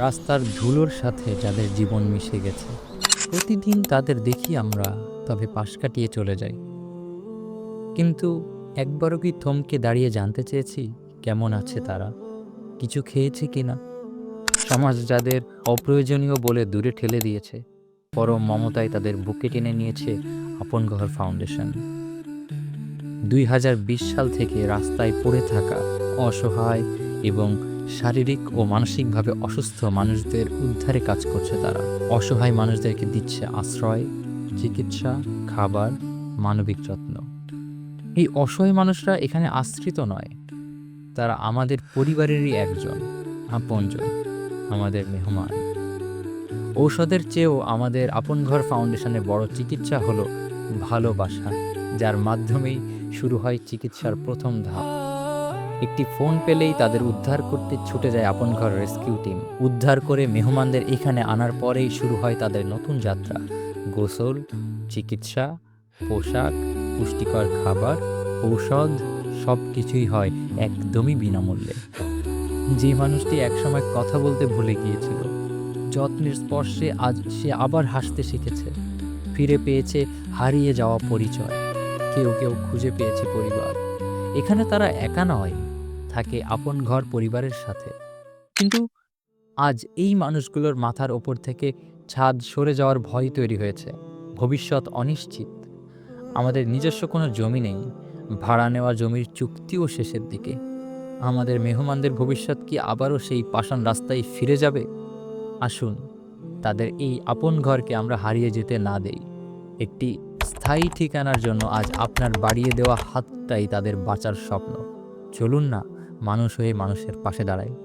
রাস্তার ধুলোর সাথে যাদের জীবন মিশে গেছে, প্রতিদিন তাদের দেখি আমরা, তবে পাশ কাটিয়ে চলে যাই। কিন্তু একবারও কি থমকে দাঁড়িয়ে জানতে চেয়েছি কেমন আছে তারা, কিছু খেয়েছে কিনা? সমাজ যাদের অপ্রয়োজনীয় বলে দূরে ঠেলে দিয়েছে, পরম মমতায় তাদের বুকে টেনে নিয়েছে আপন ঘর ফাউন্ডেশন। 2020 সাল থেকে রাস্তায় পড়ে থাকা অসহায় এবং শারীরিক ও মানসিকভাবে অসুস্থ মানুষদের উদ্ধারে কাজ করছে তারা। অসহায় মানুষদেরকে দিচ্ছে আশ্রয়, চিকিৎসা, খাবার, মানবিক যত্ন। এই অসহায় মানুষরা এখানে আশ্রিত নয়, তারা আমাদের পরিবারেরই একজন, আপনজন, আমাদের মেহমান। ঔষধের চেয়েও আমাদের আপন ঘর ফাউন্ডেশনের বড় চিকিৎসা হলো ভালোবাসা, যার মাধ্যমেই শুরু হয় চিকিৎসার প্রথম ধাপ। একটি ফোন পেলেই তাদের উদ্ধার করতে ছুটে যায় আপন ঘর রেস্কিউ টিম। উদ্ধার করে মেহমানদের এখানে আনার পরেই শুরু হয় তাদের নতুন যাত্রা। গোসল, চিকিৎসা, পোশাক, পুষ্টিকর খাবার, ঔষধ, সব কিছুই হয় একদমই বিনামূল্যে। যে মানুষটি একসময় কথা বলতে ভুলে গিয়েছিল, যত্নের স্পর্শে আজ সে আবার হাসতে শিখেছে, ফিরে পেয়েছে হারিয়ে যাওয়া পরিচয়। কেউ কেউ খুঁজে পেয়েছে পরিবার। এখানে তারা একা নয়, থাকে আপন ঘর পরিবারের সাথে। কিন্তু আজ এই মানুষগুলোর মাথার ওপর থেকে ছাদ সরে যাওয়ার ভয় তৈরি হয়েছে। ভবিষ্যৎ অনিশ্চিত। আমাদের নিজস্ব কোনো জমি নেই, ভাড়া নেওয়া জমির চুক্তিও শেষের দিকে। আমাদের মেহমানদের ভবিষ্যৎ কি আবারও সেই পাষাণ রাস্তায় ফিরে যাবে? আসুন, তাদের এই আপন ঘরকে আমরা হারিয়ে যেতে না দেই। একটি স্থায়ী ঠিকানার জন্য আজ আপনার বাড়িয়ে দেওয়া হাতটাই তাদের বাঁচার স্বপ্ন। চলুন না, মানুষ হয়ে মানুষের পাশে দাঁড়াই।